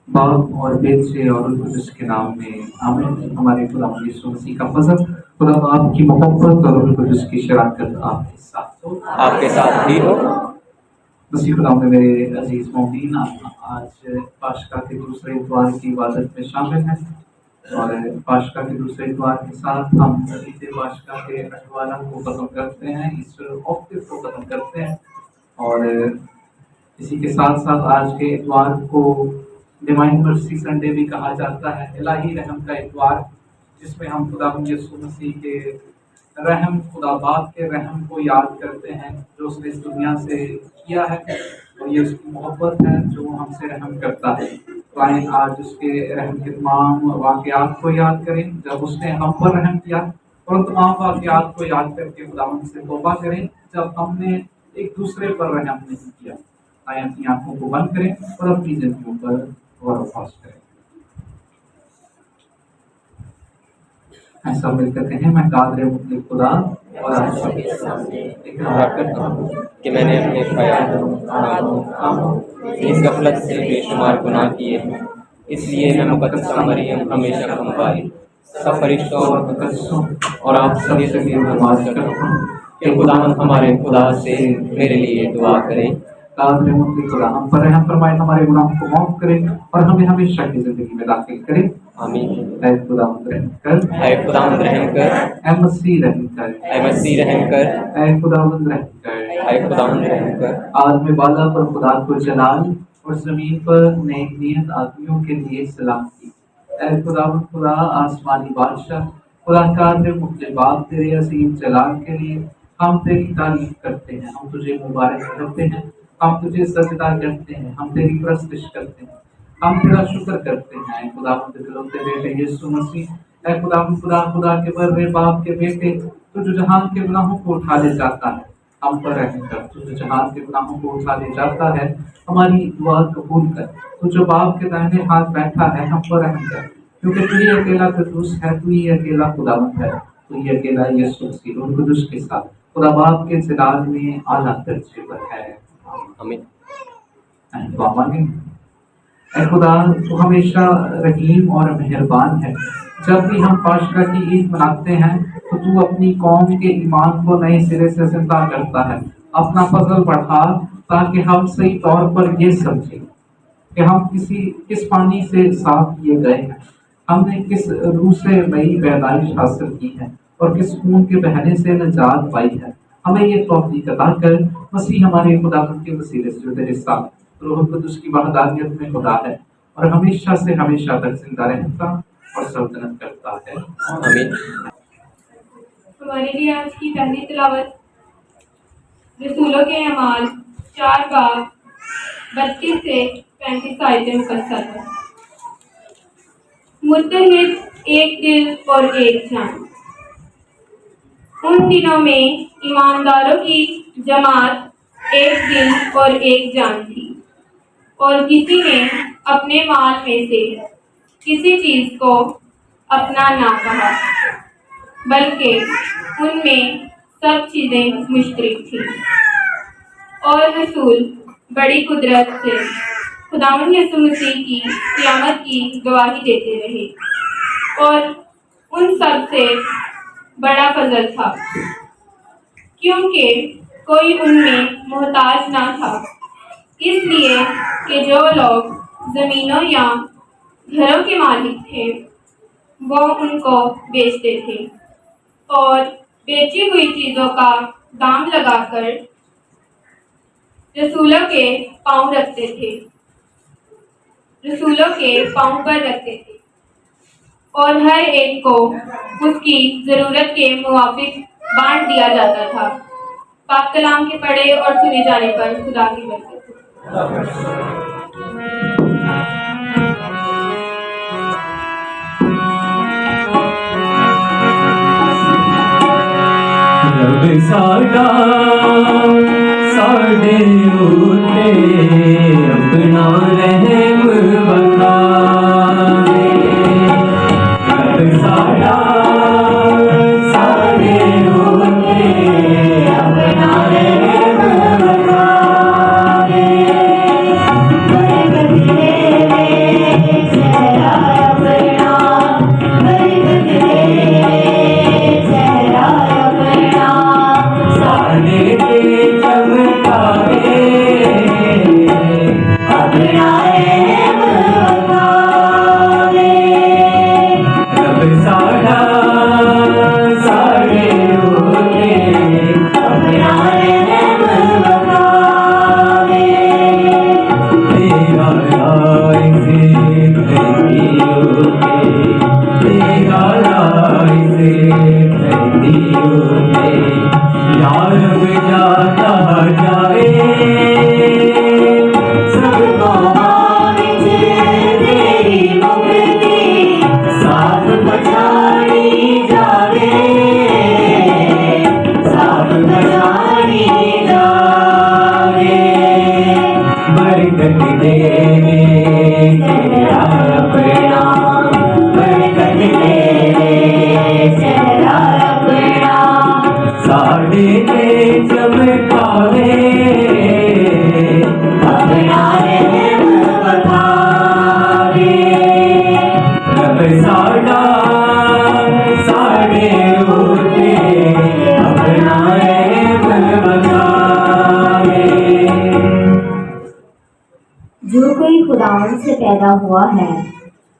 बाप और बेटे से और रूह कुद्दूस के नाम में आमीन। हमारे खुदा यीशु मसीह का फजल, खुदा बाप की मोहब्बत और रूह कुद्दूस की शराकत आपके साथ हो, आपके साथ भी हो। मसीह खुदा में मेरे अजीज मोमिन, आप आज पाशका के दूसरे इतवार की इबादत में शामिल हैं और पाशका के दूसरे इतवार के साथ हम ईद पाशका के अठवारा को खत्म करते हैं, इस ऑक्टिव को खत्म करते हैं। और इसी के साथ साथ आज के इतवार को डिवाइन मर्सी संडे भी कहा जाता है, इलाही रहम का इतवार, जिसमें हम खुदा यीशु मसीह के रहम, खुदा बाप के रहम को याद करते हैं जो उसने इस दुनिया से किया है, और ये उसकी मोहब्बत है जो हमसे रहम करता है। तो आइए आज उसके रहम के तमाम वाक़यात को याद करें जब उसने हम पर रहम किया, और उन तमाम वाक़यात को याद करके खुदावंद से तौबा करें जब हमने एक दूसरे पर रहम नहीं किया। आइए अपनी आंखों को बंद करें और अपनी जिंदगियों पर गौर ख्वास करें। ऐसा मिलकर कहें, मैं कादर मुतलक खुदा और आप सबके सामने इकरार करता हूँ कि मैंने अपने ख्यालों, कामों, इस गफलत से बेशुमार गुनाह किए हैं। इसलिए मैं मुकद्दसा मरियम हमेशा कमवारी, सब फरिश्तों और मुकद्दसों और आप सभी से नमाज करता हूँ कि खुदावंद हमारे खुदा से मेरे लिए दुआ करें। कादर मुतलक खुदा हम पर रहम फरमाए, हमारे गुनाहों को माफ करें और हमें हमेशा की जिंदगी में दाखिल करें। आमीन। ऐ खुदावंद रहम कर, ऐ खुदावंद रहम कर, ऐ मसीह रहम कर, ऐ मसीह रहम कर, ऐ खुदावंद रहम कर, ऐ खुदावंद रहम कर। आज में बाला पर खुदा को जलाल और जमीन पर नेक नियत आदमियों के लिए सलामती। ऐ खुदावंद खुदा आसमानी बादशाह, खुदा कादिर मुतलक बाप, तेरे असीम जलाल के लिए हम तेरी तारीफ करते हैं, हम तुझे मुबारक करते हैं, हम तुझे सजदा करते हैं, हम तेरी परस्तिश करते हैं, हम तेरा शुक्र करते हैं। खुदावंद इकलौते बेटे यीशु मसीह, ऐ खुदावंद खुदा, खुदा के बर्रे बाप के बेटे, तू जो जहान के गुनाहों को उठा ले जाता है, हम पर रहम कर। तू जो जहान के गुनाहों को उठा ले जाता है, हमारी दुआ कबूल कर। तू जो बाप के दाहिने हाथ बैठा है, हम पर रहम कर, क्योंकि तू ही अकेला कुद्दूस है, तू ही अकेला खुदावंद है, तू ही अकेला यीशु मसीह रूह कुद्दूस के साथ खुदा बाप के जलाल में आला दर्जे पर है। आमीन। दुआ मांगे। ऐ खुदा, तू हमेशा रहीम और मेहरबान है। जब भी हम पाशका की ईद मनाते हैं तो तू अपनी कौम के ईमान को नए सिरे से जिंदा करता है। अपना फजल बढ़ा ताकि हम सही तौर पर ये समझें कि हम किस पानी से साफ किए गए हैं, हमने किस रूह से नई पैदाइश हासिल की है और किस खून के बहने से निजात पाई है। हमें ये तौफीक अता कर, मसीह हमारे खुदा के वसीले से जो तेरे साथ रूह कुद्दूस की वहदानियत में खुदा है और हमेशा से हमेशा तक जिंदा रहता और सल्तनत करता है। आमीन। हमारे लिए आज की पहली तिलावत रसूलों के अमाल 4 बाब 32 से 35 आयतें मुकद्दसा है। मुत्तहिद एक दिल और एक जान। उन दिनों में ईमानदारों की जमात एक दिल और एक जान थी, और किसी ने अपने माल में से किसी चीज को अपना ना कहा, बल्कि उनमें सब चीजें मुश्तरक थी। और रसूल बड़ी कुदरत से खुदावंद यीशु मसीह की क़यामत की गवाही देते रहे, और उन सब से बड़ा फजल था, क्योंकि कोई उनमें मोहताज ना था, इसलिए कि जो लोग जमीनों या घरों के मालिक थे वो उनको बेचते थे और बेची हुई चीजों का दाम लगाकर रसूलों के पांव पर रखते थे, और हर एक को उसकी जरूरत के मुवाफिक बांट दिया जाता था। पाक कलाम के पढ़े और सुने जाने पर खुदा की बरकत। रब साडा साडे उते अपना रहम वखावे। रब साडा साडे उते अपना रहम वखावे। बड़े गधीरे जाए सबको मानिज तेरी मुक्ति साफ पछाड़ी जावे साफ पछाड़ी जावे बरकत दे तेरा अपना बरकत दे तेरा अपना साढ़े ते चमकावे अपना रहम बखावे रब साड़ा साढ़े उते अपना रहम बखावे। जो कोई खुदावन से पैदा हुआ है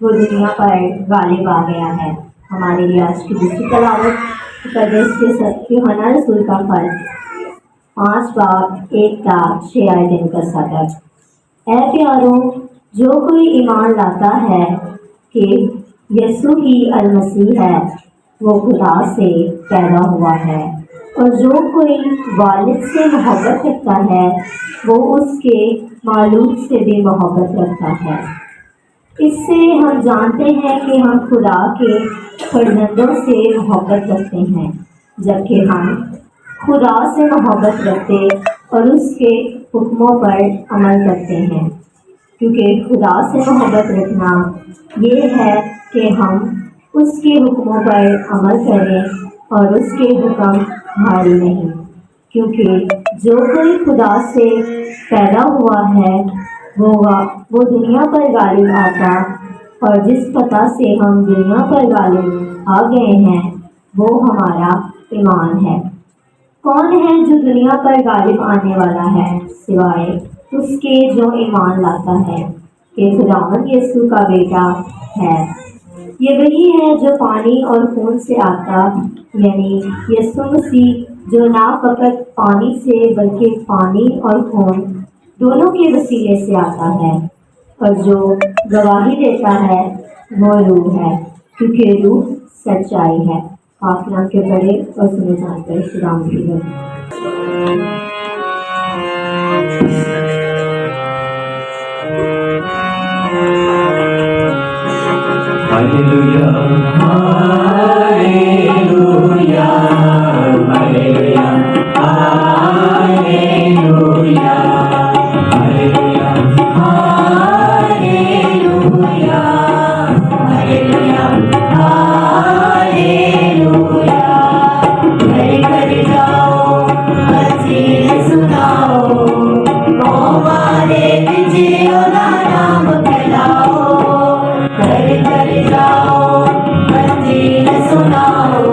वो दुनिया पर गालिब आ गया है। हमारे लिए आज की दूसरी तलावत मुकद्दस के यूहन्ना रसूल का फल 5 बाब 1-6 दिन का सदक। ऐ प्यारों, जो कोई ईमान लाता है कि यीशु ही अलमसीह है वो खुदा से पैदा हुआ है, और जो कोई वालिद से मोहब्बत रखता है वो उसके मालूम से भी मोहब्बत रखता है। इससे हम जानते हैं कि हम खुदा के फर्जंदों से मोहब्बत रखते हैं, जबकि हम खुदा से मोहब्बत रखते और उसके हुक्मों पर अमल करते हैं। क्योंकि खुदा से मोहब्बत रखना ये है कि हम उसके हुक्मों पर अमल करें और उसके हुक्म भारी नहीं, क्योंकि जो कोई खुदा से पैदा हुआ है वो दुनिया पर गालिब आता, और जिस पता से हम दुनिया पर गालिब आ गए हैं वो हमारा ईमान है। कौन है जो दुनिया पर गालिब आने वाला है सिवाय उसके जो ईमान लाता है कि खुदावंद यीशु का बेटा है। ये वही है जो पानी और खून से आता, यानी यीशु मसीह, जो ना फकत पानी से बल्कि पानी और खून दोनों के वसीले से आता है, और जो गवाही देता है वो रूह है, क्योंकि रूह सच्चाई है। काफिला के बड़े और सुने जानकर खुदाम की hallelujah hallelujah hallelujah hallelujah hallelujah hallelujah hallelujah hallelujah घर घर जाओ मसीह सुनाओ हमारे विजयों का नाम फैलाओ घर घर जाओ मंदिर सुनाओ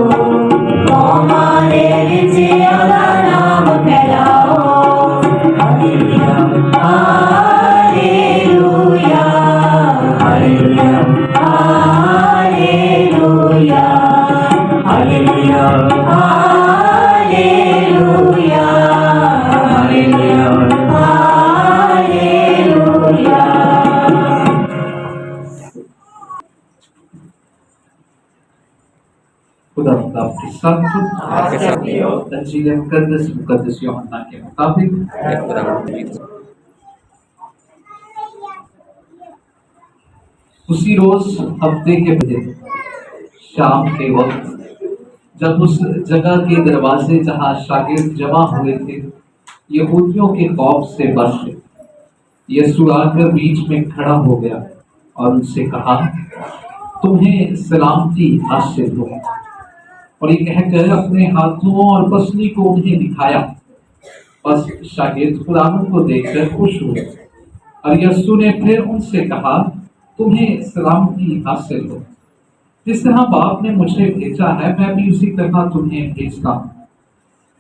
हमारे विजयों का नाम फैलाओ hallelujah hallelujah hallelujah hallelujah hallelujah hallelujah hallelujah hallelujah. खुदा आपके साथ हो। आपके साथ भी हो। अंजील मुकद्दस यूहन्ना के मुताबिक उसी रोज हफ्ते के बजे शाम के वक्त जब उस जगह के दरवाजे जहां शागिर्द जमा हुए थे यहूदियों के खौफ से बच गए, यीशु आकर बीच में खड़ा हो गया और उनसे कहा, तुम्हें सलामती हासिल हो। और ये कहकर अपने हाथों और पसली को उन्हें दिखाया। बस शागिर्द खुदावन को देखकर खुश हुए, और यीशु ने फिर उनसे कहा, तुम्हें सलामती हासिल हो। जिस तरह बाप ने मुझे भेजा है मैं भी उसी तरह तुम्हें भेजता हूँ।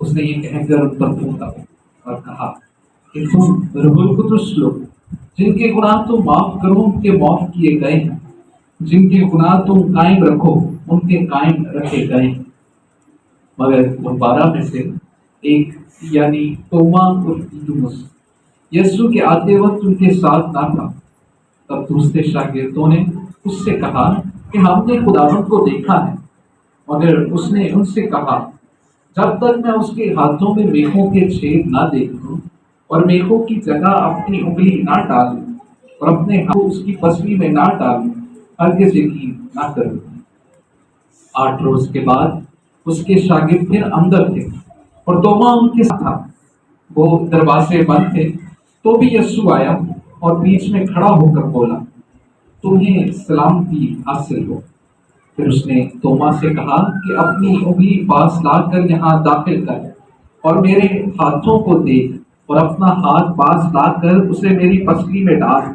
उसने ये कहकर उन पर फूंका और कहा कि तुम रूहुल कुदुस लो, जिनके गुनाह तुम माफ करो उनके माफ किए गए हैं, जिनके गुनाह तुम कायम रखो उनके कायम रखे गए। मगर उन 12 में से एक यानी तोमा उर्फ दिदुमुस यीशु के आते वक्त उनके साथ ना था। तब दूसरे शागिर्दों ने उससे कहा कि हमने खुदावंद को देखा है। मगर उसने उनसे कहा, जब तक मैं उसके हाथों में मेखों के छेद ना देख लूं और मेखों की जगह अपनी उंगली ना डालूं और अपने हाथ को उसकी पसली में ना डालूं, हरगिज़ यकीन ना करूं। 8 रोज के बाद उसके शागिर्द फिर अंदर थे और तोमा उनके साथ था। वो दरवाजे बंद थे तो भी यीशु आया और बीच में खड़ा होकर बोला, तुम्हें सलामती हासिल हो। फिर उसने तोमा से कहा कि अपनी उंगली पास लाकर यहाँ दाखिल कर और मेरे हाथों को देख और अपना हाथ पास लाकर उसे मेरी पसली में डाल।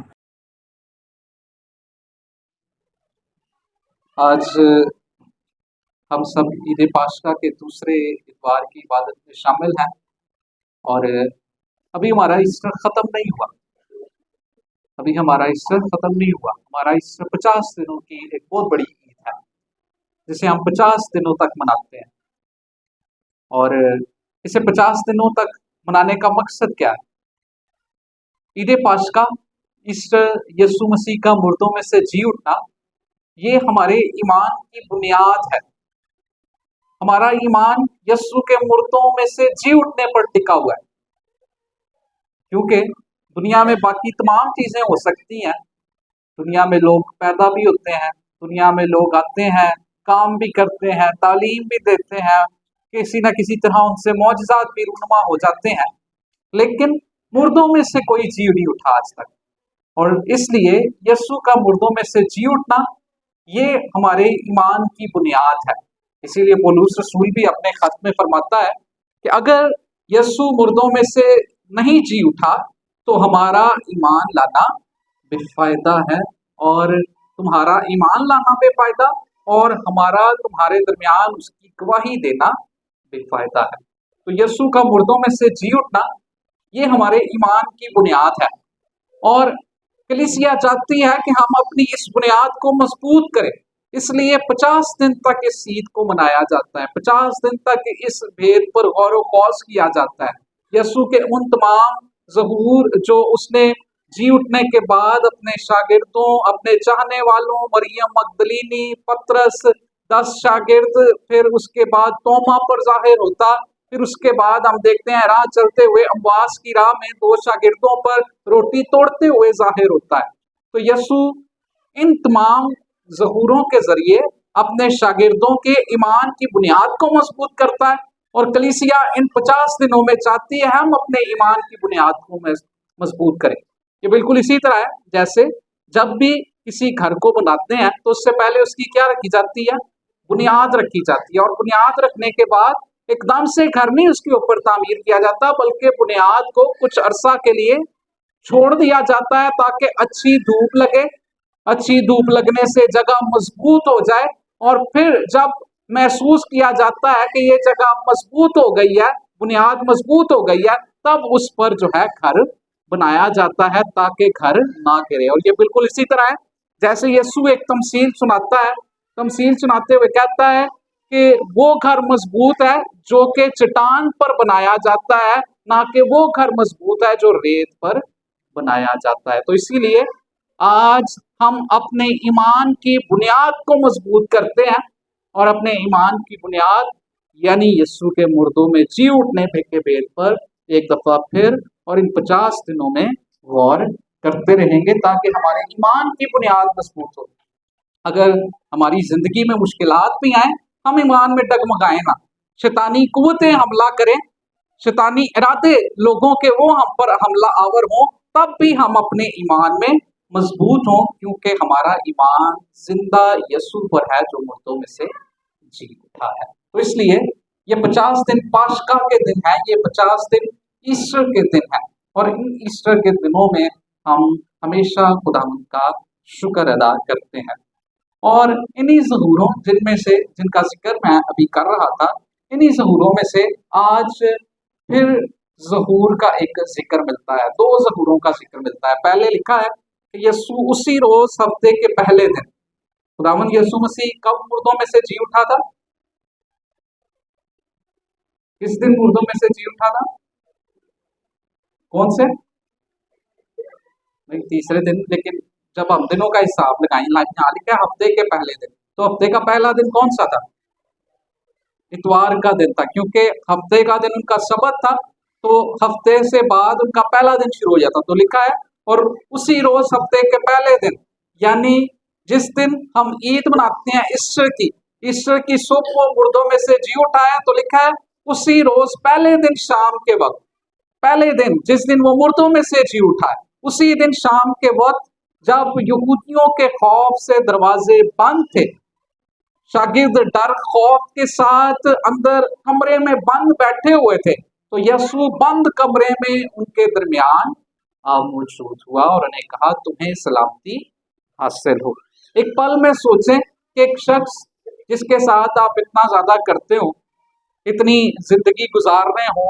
आज हम सब ईद पाशका के दूसरे इतवार की इबादत में शामिल हैं और अभी हमारा ईस्टर ख़त्म नहीं हुआ। हमारा ईस्टर 50 दिनों की एक बहुत बड़ी ईद है जिसे हम 50 दिनों तक मनाते हैं। और इसे 50 दिनों तक मनाने का मकसद क्या है? ईद पाशका, ईस्टर, यीशु मसीह का मुर्दों में से जी उठना, ये हमारे ईमान की बुनियाद है। हमारा ईमान यीशु के मुर्दों में से जी उठने पर टिका हुआ है। क्योंकि दुनिया में बाकी तमाम चीज़ें हो सकती हैं, दुनिया में लोग पैदा भी होते हैं, दुनिया में लोग आते हैं, काम भी करते हैं, तालीम भी देते हैं, किसी न किसी तरह उनसे मौजज़ात भी रूनुमा हो जाते हैं, लेकिन मुर्दों में से कोई जी नहीं उठा आज तक। और इसलिए यीशु का मुर्दों में से जी उठना ये हमारे ईमान की बुनियाद है। इसीलिए पौलुस रसूल भी अपने खत में फरमाता है कि अगर यीशु मुर्दों में से नहीं जी उठा तो हमारा ईमान लाना बेफायदा है, और तुम्हारा ईमान लाना बेफायदा और हमारा तुम्हारे दरमियान उसकी गवाही देना बेफायदा है। तो यीशु का मुर्दों में से जी उठना ये हमारे ईमान की बुनियाद है, और कलीसिया चाहती है कि हम अपनी इस बुनियाद को मजबूत करें। इसलिए 50 दिन तक इस ईद को मनाया जाता है, 50 दिन तक इस भेद पर गौर व खौज किया जाता है। यीशु के उन तमाम ज़हूर जो उसने जी उठने के बाद अपने शागिर्दों, अपने चाहने वालों, मरियम मगदलीनी, पतरस, 10 शागिर्द, फिर उसके बाद तोमा पर जाहिर होता, फिर उसके बाद हम देखते हैं राह चलते हुए अम्वास की राह में 2 शागिर्दों पर रोटी तोड़ते हुए जाहिर होता है। तो यीशु इन तमाम ज़हूरों के जरिए अपने शागिर्दों के ईमान की बुनियाद को मजबूत करता है, और कलीसिया इन 50 दिनों में चाहती है हम अपने ईमान की बुनियाद को मजबूत करें। ये बिल्कुल इसी तरह है जैसे जब भी किसी घर को बनाते हैं तो उससे पहले उसकी क्या रखी जाती है? बुनियाद रखी जाती है, और बुनियाद रखने के बाद एकदम से घर नहीं उसके ऊपर तामीर किया जाता, बल्कि बुनियाद को कुछ अरसा के लिए छोड़ दिया जाता है ताकि अच्छी धूप लगे। अच्छी धूप लगने से जगह मजबूत हो जाए, और फिर जब महसूस किया जाता है कि ये जगह मजबूत हो गई है, बुनियाद मजबूत हो गई है, तब उस पर जो है घर बनाया जाता है ताकि घर ना गिरे। और ये बिल्कुल इसी तरह है जैसे यीशु एक तमसील सुनाता है, तमसील सुनाते हुए कहता है कि वो घर मजबूत है जो कि चट्टान पर बनाया जाता है, ना कि वो घर मजबूत है जो रेत पर बनाया जाता है। तो इसीलिए आज हम अपने ईमान की बुनियाद को मजबूत करते हैं, और अपने ईमान की बुनियाद यानी यीशु के मुर्दों में जी उठने के भेद पर एक दफा फिर और इन 50 दिनों में गौर करते रहेंगे ताकि हमारे ईमान की बुनियाद मजबूत हो। अगर हमारी जिंदगी में मुश्किलात भी आए, हम ईमान में डगमगाए ना, शैतानी कुव्वतें हमला करें, शैतानी इरादे लोगों के वो हम पर हमला आवर हों, तब भी हम अपने ईमान में मजबूत हों, क्योंकि हमारा ईमान जिंदा यीशु पर है जो मुर्दों में से जी उठा है। तो इसलिए ये 50 दिन पाशका के दिन है, ये 50 दिन ईस्टर के दिन है, और इन ईस्टर के दिनों में हम हमेशा खुदावंद का शुक्र अदा करते हैं। और इन्हीं ज़हूरों जिनका जिक्र मैं अभी कर रहा था, इन्हीं ज़हूरों में से आज फिर ज़हूर का एक जिक्र मिलता है, 2 ज़हूरों का जिक्र मिलता है। पहले लिखा है कि यीशु उसी रोज हफ्ते के पहले दिन, खुदावंद यीशु मसीह कब मुर्दों में से जी उठा था? किस दिन मुर्दों में से जी उठा था? कौन से? नहीं, तीसरे दिन। लेकिन जब हम दिनों का हिसाब लगाएं, यहाँ लिखा है हफ्ते के पहले दिन, तो हफ्ते का पहला दिन कौन सा था? इतवार का दिन था, क्योंकि हफ्ते का दिन उनका सबत था, तो हफ्ते से बाद उनका पहला दिन शुरू हो जाता। तो लिखा है और उसी रोज हफ्ते के पहले दिन, यानी जिस दिन हम ईद मनाते हैं ईस्टर की सुबह वो मुर्दों में से जी उठाया, तो लिखा है उसी रोज पहले दिन शाम के वक्त, पहले दिन जिस दिन वो मुर्दों में से जी उठा है, उसी दिन शाम के वक्त जब यहूदियों के खौफ से दरवाजे बंद थे, शागिर्द डर खौफ के साथ अंदर कमरे में बंद बैठे हुए थे, तो यीशु बंद कमरे में उनके दरमियान मौजूद हुआ और उन्हें कहा तुम्हें सलामती हासिल हो। एक पल में सोचें कि एक शख्स जिसके साथ आप इतना ज्यादा करते हो, इतनी जिंदगी गुजार रहे हो,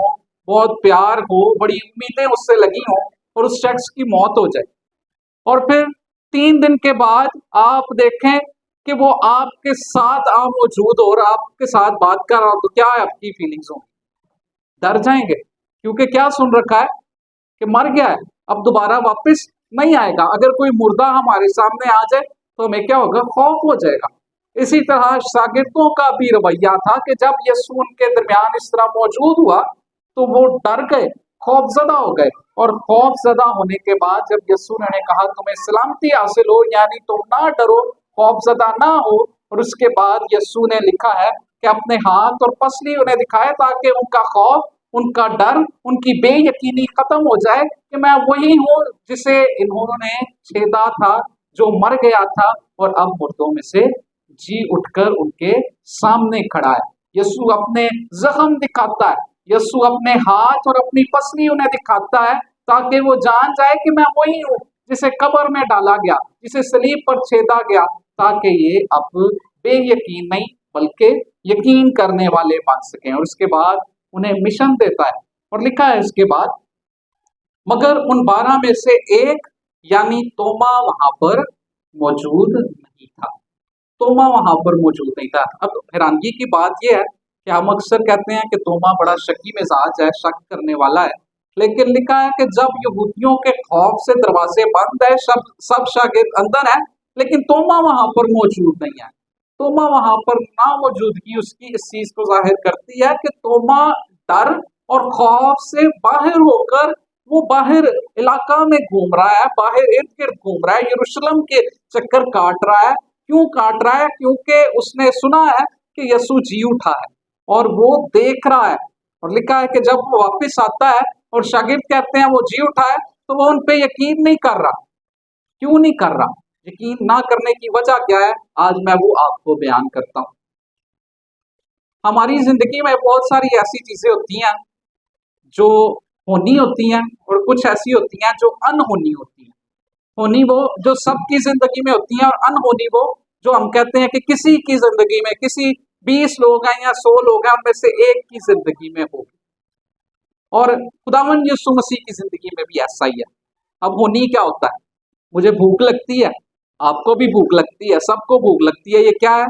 बहुत प्यार हो, बड़ी उम्मीदें उससे लगी हो, और उस शख्स की मौत हो जाए, और फिर 3 दिन के बाद आप देखें कि वो आपके साथ मौजूद हो और आपके साथ बात कर रहा हो, तो क्या है आपकी फीलिंग्स होंगी? डर जाएंगे, क्योंकि क्या सुन रखा है कि मर गया है, अब दोबारा वापस नहीं आएगा। अगर कोई मुर्दा हमारे सामने आ जाए तो हमें क्या होगा? खौफ हो जाएगा। इसी तरह शागिर्दों का भी रवैया था कि जब यीशु उनके दरमियान इस तरह मौजूद हुआ तो वो डर गए, खौफजदा हो गए, और खौफजदा होने के बाद जब यीशु ने कहा तुम्हें सलामती हासिल हो, यानी तुम ना डरो, खौफजदा ना हो, और उसके बाद यीशु ने लिखा है कि अपने हाथ और पसली उन्हें दिखाए ताकि उनका खौफ, उनका डर, उनकी बेयकीनी खत्म हो जाए कि मैं वही हूँ जिसे इन्होंने छेदा था, जो मर गया था और अब मुर्दों में से जी उठकर उनके सामने खड़ा है। यीशु अपने जख्म दिखाता है, यीशु अपने हाथ और अपनी पसली उन्हें दिखाता है ताकि वो जान जाए कि मैं वही हूँ जिसे कब्र में डाला गया, जिसे सलीब पर छेदा गया, ताकि ये अब बेयकीन नहीं बल्कि यकीन करने वाले बन सकें। और उसके बाद उन्हें मिशन देता है और लिखा है इसके बाद, मगर उन 12 में से एक यानी तोमा वहां पर मौजूद नहीं था। तोमा वहां पर मौजूद नहीं था। अब हैरानगी की बात यह है कि हम अक्सर कहते हैं कि तोमा बड़ा शकी मिजाज है, शक करने वाला है, लेकिन लिखा है कि जब यहूदियों के खौफ से दरवाजे बंद है, सब शागिर्द अंदर है, लेकिन तोमा वहां पर मौजूद नहीं है। तोमा वहां पर ना मौजूदगी उसकी इस चीज को जाहिर करती है कि तोमा डर और खौफ से बाहर होकर वो बाहर इलाका में घूम रहा है, बाहर इर्द गिर्द घूम रहा है, यरूशलेम के चक्कर काट रहा है। क्यों काट रहा है? क्योंकि उसने सुना है कि यीशु जी उठा है और वो देख रहा है। और लिखा है कि जब वो वापस आता है और शागिर्द कहते हैं वो जी उठा है, तो वो उन पे यकीन नहीं कर रहा। क्यों नहीं कर रहा? यकीन ना करने की वजह क्या है, आज मैं वो आपको बयान करता हूँ। हमारी जिंदगी में बहुत सारी ऐसी चीजें होती हैं जो होनी होती हैं और कुछ ऐसी होती हैं जो अनहोनी होती हैं। होनी वो जो सबकी जिंदगी में होती हैं, और अनहोनी वो जो हम कहते हैं कि किसी की जिंदगी में, किसी 20 लोग हैं या 100 लोग हैं, उनमें से एक की जिंदगी में होगी। और खुदावन यीशु मसीह की जिंदगी में भी ऐसा ही है। अब होनी क्या होता है? मुझे भूख लगती है, आपको भी भूख लगती है, सबको भूख लगती है। ये क्या है?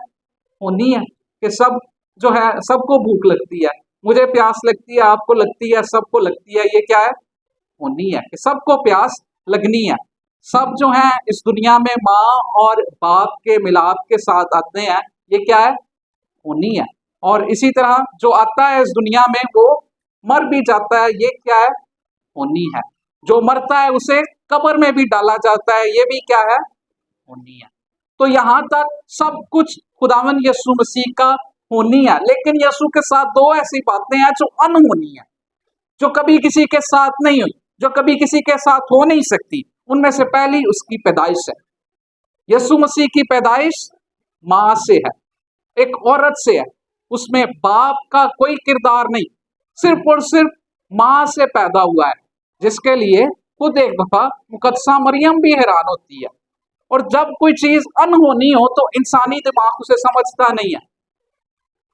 होनी है कि सब जो है सबको भूख लगती है। मुझे प्यास लगती है, आपको लगती है, सबको लगती है। ये क्या है? होनी है कि सबको प्यास लगनी है। सब जो है इस दुनिया में माँ और बाप के मिलाप के साथ आते हैं। ये क्या है? होनी है। और इसी तरह जो आता है इस दुनिया में वो मर भी जाता है। ये क्या है? होनी है। जो मरता है उसे कब्र में भी डाला जाता है। ये भी क्या है? होनी है। तो यहाँ तक सब कुछ खुदावन यीशु मसीह का होनी है, लेकिन यीशु के साथ 2 ऐसी बातें हैं जो अनहोनी है, जो कभी किसी के साथ नहीं हुई, जो कभी किसी के साथ हो नहीं सकती। उनमें से पहली उसकी पैदाइश है। यीशु मसीह की पैदाइश माँ से है, एक औरत से है। उसमें बाप का कोई किरदार नहीं, सिर्फ और सिर्फ माँ से पैदा हुआ है, जिसके लिए खुद एक दफा मुकद्दसा मरियम भी हैरान होती है। और जब कोई चीज अनहोनी हो तो इंसानी दिमाग उसे समझता नहीं है,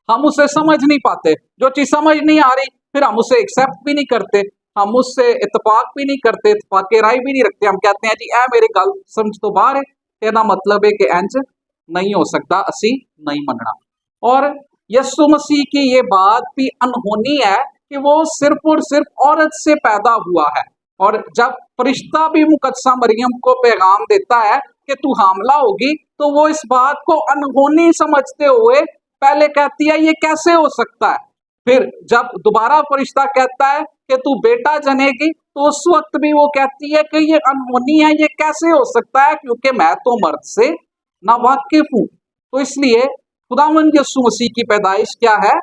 हम उसे समझ नहीं पाते। जो चीज समझ नहीं आ रही फिर हम उसे एक्सेप्ट भी नहीं करते, हम उससे इत्तेफाक भी नहीं करते, इत्तेफाक राय भी नहीं रखते। हम कहते हैं जी ए मेरे गल समझ तो बाहर है, कहना मतलब है कि इंज नहीं हो सकता, असी नहीं मनना। और यीशु मसीह की ये बात भी अनहोनी है कि वो सिर्फ और सिर्फ औरत से पैदा हुआ है। और जब फरिश्ता भी मुकद्दसा मरियम को पैगाम देता है कि तू हामला होगी, तो वो इस बात को अनहोनी समझते हुए पहले कहती है ये कैसे हो सकता है, फिर जब दोबारा फरिश्ता कहता है कि तू बेटा जनेगी, तो उस वक्त भी वो कहती है कि ये अनहोनी है, ये कैसे हो सकता है, क्योंकि मैं तो मर्द से नावाकिफ हूं। तो इसलिए खुदावंद यीशु मसीह की पैदाइश क्या है?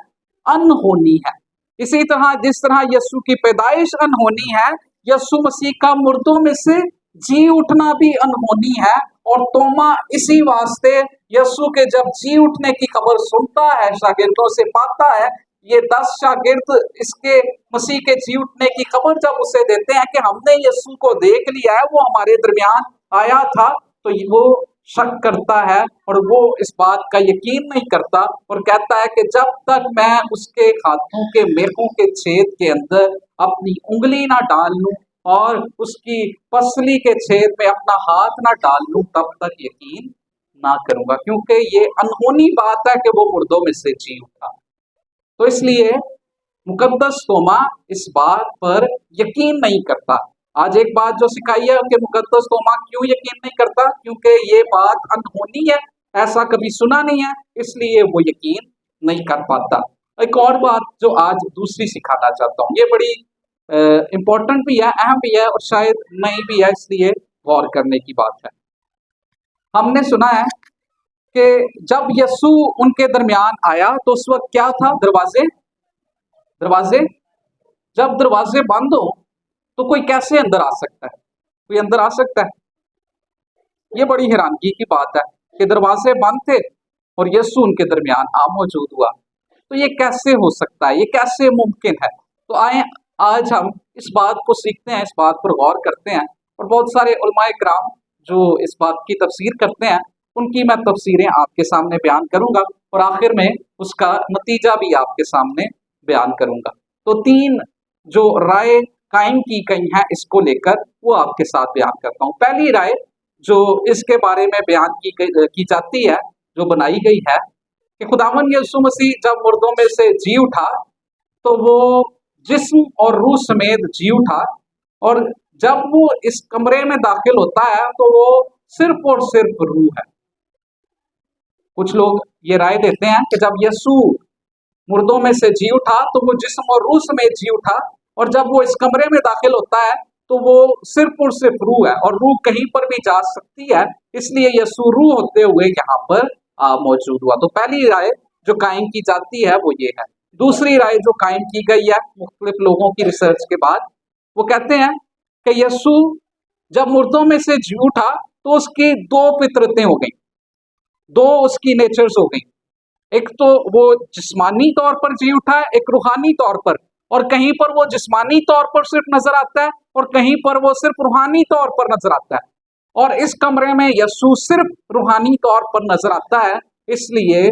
अनहोनी है। इसी तरह जिस तरह यीशु की पैदाइश अनहोनी है, यीशु मसीह का मुर्दों में से जी उठना भी अनहोनी है। और तोमा इसी वास्ते यीशु के जब जी उठने की खबर सुनता है, शागिर्दों से पाता है, ये 10 शागिर्द इसके मसीह के जी उठने की खबर जब उसे देते हैं कि हमने यीशु को देख लिया है, वो हमारे दरमियान आया था, तो वो शक करता है और वो इस बात का यकीन नहीं करता और कहता है कि जब तक मैं उसके हाथों के मेखों के छेद के अंदर अपनी उंगली ना डाल लूं और उसकी पसली के छेद में अपना हाथ ना डाल लूं, तब तक यकीन ना करूंगा, क्योंकि ये अनहोनी बात है कि वो मुर्दों में से जी उठा। तो इसलिए मुकद्दस तोमा इस बात पर यकीन नहीं करता। आज एक बात जो सिखाई है कि मुकद्दस तोमा क्यों यकीन नहीं करता, क्योंकि ये बात अनहोनी है, ऐसा कभी सुना नहीं है, इसलिए वो यकीन नहीं कर पाता। एक और बात जो आज दूसरी सिखाना चाहता हूँ, ये बड़ी इम्पोर्टेंट भी है, अहम भी है और शायद नई भी है, इसलिए गौर करने की बात है। हमने सुना है कि जब यीशु उनके दरमियान आया तो उस वक्त क्या था? दरवाजे जब दरवाजे बंद हो तो कोई कैसे अंदर आ सकता है? कोई अंदर आ सकता है? ये बड़ी हैरानगी की बात है कि दरवाजे बंद थे और यीशु उनके दरमियान आ मौजूद हुआ। तो ये कैसे हो सकता है, ये कैसे मुमकिन है? तो आए आज हम इस बात को सीखते हैं, इस बात पर गौर करते हैं और बहुत सारे उलमाए किराम जो इस बात की तफसीर करते हैं, उनकी मैं तफसीरें आपके सामने बयान करूंगा और आखिर में उसका नतीजा भी आपके सामने बयान करूंगा। तो 3 जो राय कायम की गई हैं इसको लेकर वो आपके साथ बयान करता हूँ। पहली राय जो इसके बारे में बयान की जाती है, जो बनाई गई है कि खुदावंद यीशु मसीह जब मुर्दों में से जी उठा तो वो जिस्म और रूह समेत जी उठा, और जब वो इस कमरे में दाखिल होता है तो वो सिर्फ और सिर्फ रूह है। कुछ लोग ये राय देते हैं कि जब यीशु मुर्दों में से जी उठा तो वो जिस्म और रूह समेत जी उठा, और जब वो इस कमरे में दाखिल होता है तो वो सिर्फ और सिर्फ रूह है, और रूह कहीं पर भी जा सकती है, इसलिए यीशु रूह होते हुए यहाँ पर मौजूद हुआ। तो पहली राय जो कायम की जाती है वो ये है। दूसरी राय जो कायम की गई है मुख्तलिफ लोगों की रिसर्च के बाद, वो कहते हैं कि यीशु जब मुर्दों में से जी उठा तो उसकी 2 फितरतें हो गई, 2 उसकी नेचर्स हो गई। एक तो वो जिस्मानी तौर पर जी उठा है, एक रूहानी तौर पर, और कहीं पर वो जिस्मानी तौर पर सिर्फ नजर आता है और कहीं पर वो सिर्फ रूहानी तौर पर नजर आता है। और इस कमरे में यीशु सिर्फ रूहानी तौर पर नजर आता है, इसलिए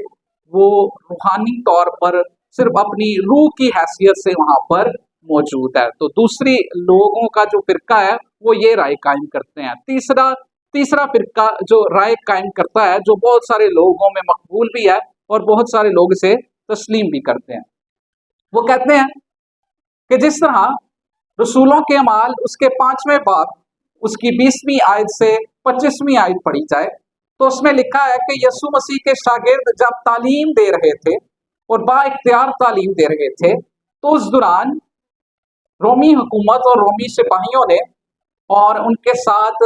वो रूहानी तौर पर सिर्फ अपनी रूह की हैसियत से वहां पर मौजूद है। तो दूसरी लोगों का जो फिरका है वो ये राय कायम करते हैं। तीसरा फिरका जो राय कायम करता है, जो बहुत सारे लोगों में मकबूल भी है और बहुत सारे लोग इसे तस्लीम भी करते हैं, वो कहते हैं कि जिस तरह रसूलों के अमाल उसके 5वें बाब उसकी 20वीं आयत से 25वीं आयत पढ़ी जाए तो उसमें लिखा है कि यीशु मसीह के शागिर्द जब तालीम दे रहे थे और बाइख्तियार तालीम दे रहे थे, तो उस दौरान रोमी हुकूमत और रोमी सिपाहियों ने और उनके साथ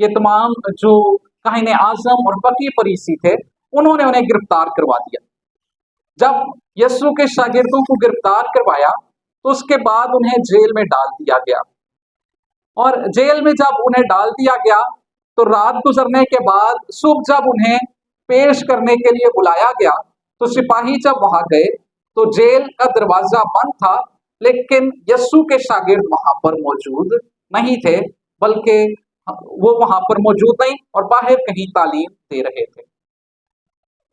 ये तमाम जो काहिने आजम और बकी फरीसी थे, उन्होंने उन्हें गिरफ्तार करवा दिया। जब यीशु के शागिर्दों को गिरफ्तार करवाया तो उसके बाद उन्हें जेल में डाल दिया गया, और जेल में जब उन्हें डाल दिया गया तो रात गुजरने के बाद सुबह जब उन्हें पेश करने के लिए बुलाया गया तो सिपाही जब वहां गए तो जेल का दरवाजा बंद था, लेकिन यीशु के शागिर्द वहां पर मौजूद नहीं थे, बल्कि वो वहां पर मौजूद नहीं और बाहर कहीं तालीम दे रहे थे।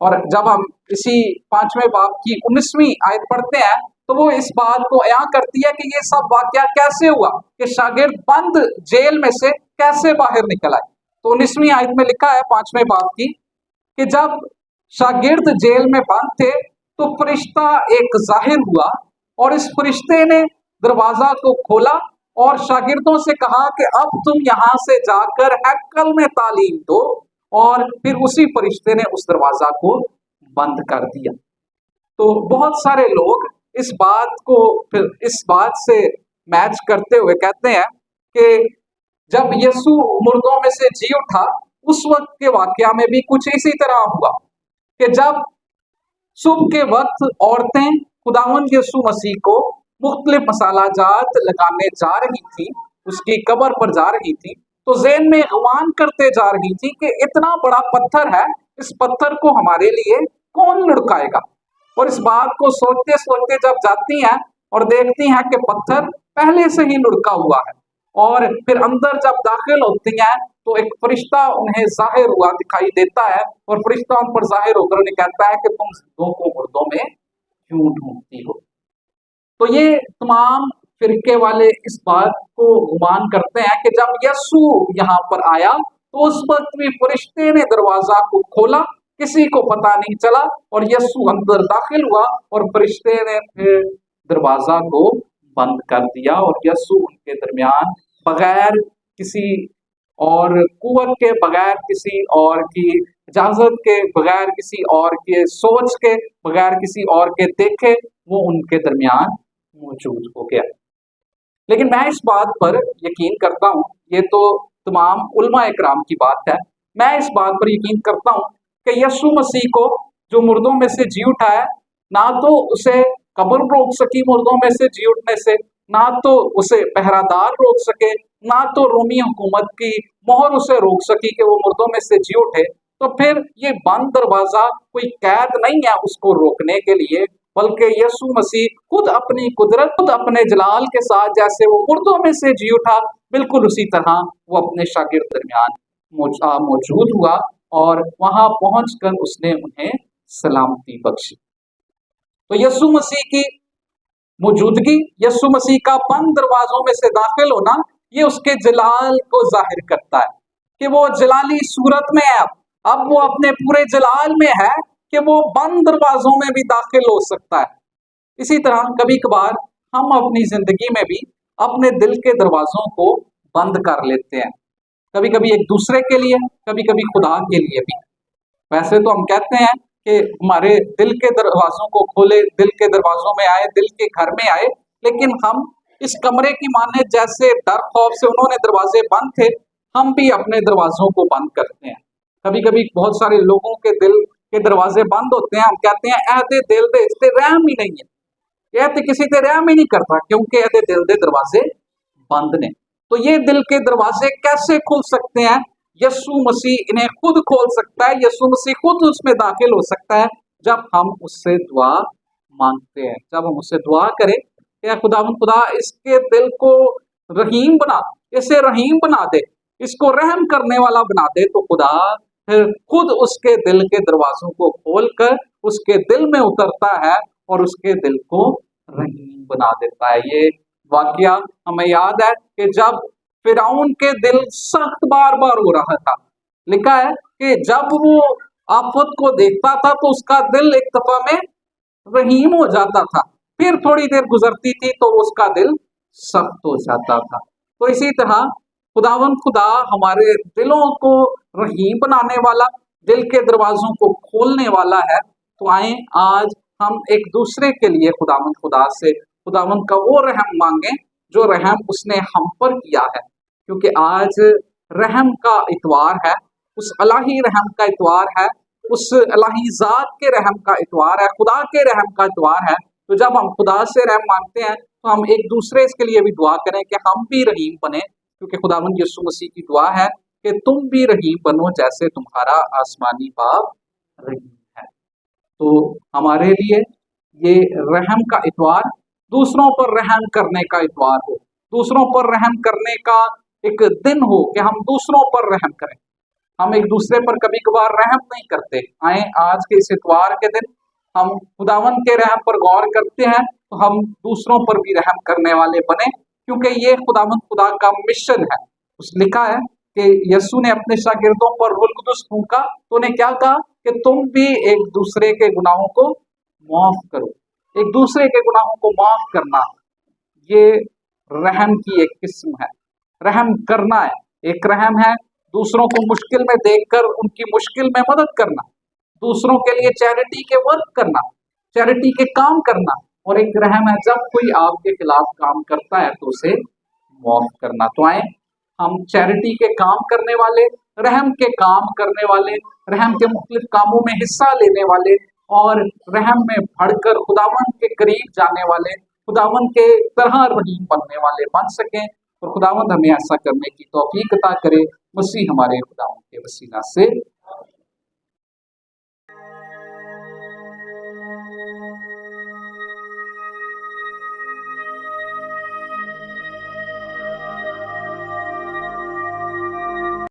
और जब हम इसी 5वें बाब की 19वीं आयत पढ़ते हैं तो वो इस बात को अयां करती है कि ये सब वाकया कैसे हुआ कि शागिर्द बंद जेल में से कैसे बाहर निकल आए। तो 19वीं आयत में लिखा है 5वें बाब की कि जब शागिर्द जेल में बंद थे तो फरिश्ता एक जाहिर हुआ और इस फरिश्ते ने दरवाजा को खोला और शागिर्दों से कहा कि अब तुम यहाँ से जाकर हैकल में तालीम दो, और फिर उसी फरिश्ते ने उस दरवाजा को बंद कर दिया। तो बहुत सारे लोग इस बात को फिर इस बात से मैच करते हुए कहते हैं कि जब यीशु मुर्दों में से जी उठा उस वक्त के वाकया में भी कुछ इसी तरह हुआ कि जब सुबह के वक्त औरतें खुदावंद यीशु मसीह को मुख्तलिफ मसाला जात लगाने जा रही थी, उसकी कब्र पर जा रही थी, तो ज़हन में गुमान करते जा रही थी कि इतना बड़ा पत्थर है, इस पत्थर को हमारे लिए कौन लुढ़काएगा। और इस बात को सोचते सोचते जब जाती हैं और देखती हैं कि पत्थर पहले से ही लुढ़का हुआ है, और फिर अंदर जब दाखिल होती हैं तो एक फरिश्ता उन्हें जाहिर हुआ दिखाई देता है, और फरिश्ता उन पर जाहिर होकर उन्हें कहता है कि तुम जिंदों को मुर्दों में क्यों ढूंढती हो। तो ये तमाम फिरके वाले इस बात को गुमान करते हैं कि जब यीशु यहाँ पर आया तो उस वक्त भी फरिश्ते ने दरवाजा को खोला, किसी को पता नहीं चला, और यीशु अंदर दाखिल हुआ और फरिश्ते ने फिर दरवाजा को बंद कर दिया, और यीशु उनके दरमियान बगैर किसी और कुव्वत के, बगैर किसी और की इजाजत के, बगैर किसी और के सोच के, बगैर किसी और के देखे वो उनके दरमियान मौजूद हो गया। लेकिन मैं इस बात पर यकीन करता हूँ, ये तो तमाम उलमा इकराम की बात है, मैं इस बात पर यकीन करता हूँ कि यीशु मसीह को जो मुर्दों में से जी उठा है, ना तो उसे कब्र रोक सकी मुर्दों में से जी उठने से, ना तो उसे पहरादार रोक सके, ना तो रोमी हुकूमत की मोहर उसे रोक सकी कि वो मुर्दों में से जी उठे। तो फिर ये बंद दरवाजा कोई कैद नहीं है उसको रोकने के लिए, बल्कि यीशु मसीह खुद अपनी कुदरत, खुद अपने जलाल के साथ जैसे वो मुर्दों में से जी उठा, बिल्कुल उसी तरह वो अपने शागिर्द दरमियान मौजूद हुआ, और वहां पहुंचकर उसने उन्हें सलामती बख्शी। तो यीशु मसीह की मौजूदगी, यीशु मसीह का बंद दरवाजों में से दाखिल होना, ये उसके जलाल को जाहिर करता है कि वो जलाली सूरत में है। अब वो अपने पूरे जलाल में है कि वो बंद दरवाजों में भी दाखिल हो सकता है। इसी तरह कभी कभार हम अपनी जिंदगी में भी अपने दिल के दरवाजों को बंद कर लेते हैं, कभी कभी एक दूसरे के लिए, कभी कभी खुदा के लिए भी। वैसे तो हम कहते हैं कि हमारे दिल के दरवाजों को खोले, दिल के दरवाजों में आए, दिल के घर में आए, लेकिन हम इस कमरे की माने जैसे डर खौफ से उन्होंने दरवाजे बंद थे, हम भी अपने दरवाजों को बंद करते हैं। कभी कभी बहुत सारे लोगों के दिल के दरवाजे बंद होते हैं, हम कहते हैं ऐदे दिल दे इससे रहम ही नहीं है, कहते किसी से रहम ही नहीं करता, क्योंकि ऐदे दिल दे दरवाजे बंद ने। तो ये दिल के दरवाजे कैसे खुल सकते हैं? यीशु मसीह इन्हें खुद खोल सकता है, यीशु मसीह खुद उसमें दाखिल हो सकता है जब हम उससे दुआ मांगते हैं, जब हम उससे दुआ करें कि खुदा इसके दिल को रहीम बना, इसे रहीम बना दे, इसको रहम करने वाला बना दे, तो खुदा फिर खुद उसके दिल के दरवाजों को खोलकर उसके दिल में उतरता है और उसके दिल को रहीम बना देता है। ये वाकया हमें याद है कि जब फिरौन के दिल सख्त बार बार हो रहा था, लिखा है कि जब वो आफत को देखता था तो उसका दिल एक दफा में रहीम हो जाता था, फिर थोड़ी देर गुजरती थी तो उसका दिल सख्त हो जाता था। तो इसी तरह खुदा हमारे दिलों को रहीम बनाने वाला, दिल के दरवाजों को खोलने वाला है। तो आए आज हम एक दूसरे के लिए खुदा से खुदावंद का वो रहम मांगे जो रहम उसने हम पर किया है, क्योंकि आज रहम का इतवार है, उस अलाही रहम का इतवार है, उस अलाही जात के रहम का इतवार है, खुदा के रहम का इतवार है। तो जब हम खुदा से रहम मांगते हैं तो हम एक दूसरे के लिए भी दुआ करें कि हम भी रहीम बने, क्योंकि खुदावंद यीशु मसीह की दुआ है कि तुम भी रहीम बनो जैसे तुम्हारा आसमानी बाप रहीम है। तो हमारे लिए ये रहम का इतवार दूसरों पर रहम करने का इतवार हो, दूसरों पर रहम करने का एक दिन हो कि हम दूसरों पर रहम करें। हम एक दूसरे पर कभी कभार रहम नहीं करते। आए आज के इस इतवार के दिन हम खुदावन के रहम पर गौर करते हैं, तो हम दूसरों पर भी रहम करने वाले बने, क्योंकि ये खुदा का मिशन है। उस लिखा है कि यीशु ने अपने शागिर्दों पर रूह कुदस फूंका तो उन्हें क्या कहा कि तुम भी एक दूसरे के गुनाहों को माफ करो। एक दूसरे के गुनाहों को माफ करना ये रहम की एक किस्म है। रहम करना है, एक रहम है दूसरों को मुश्किल में देखकर उनकी मुश्किल में मदद करना, दूसरों के लिए चैरिटी के वर्क करना, चैरिटी के काम करना, और एक रहम है जब कोई आपके खिलाफ काम करता है तो उसे माफ करना। तो आए हम चैरिटी के काम करने वाले, रहम के काम करने वाले, रहम के मुख्तलिफ कामों में हिस्सा लेने वाले और रहम में बढ़कर खुदावन के करीब जाने वाले, खुदावन के तरह रहीम बनने वाले बन सकें, और खुदावंद हमें ऐसा करने की तौफीक अता करे। मसीह हमारे खुदावन के वसीला से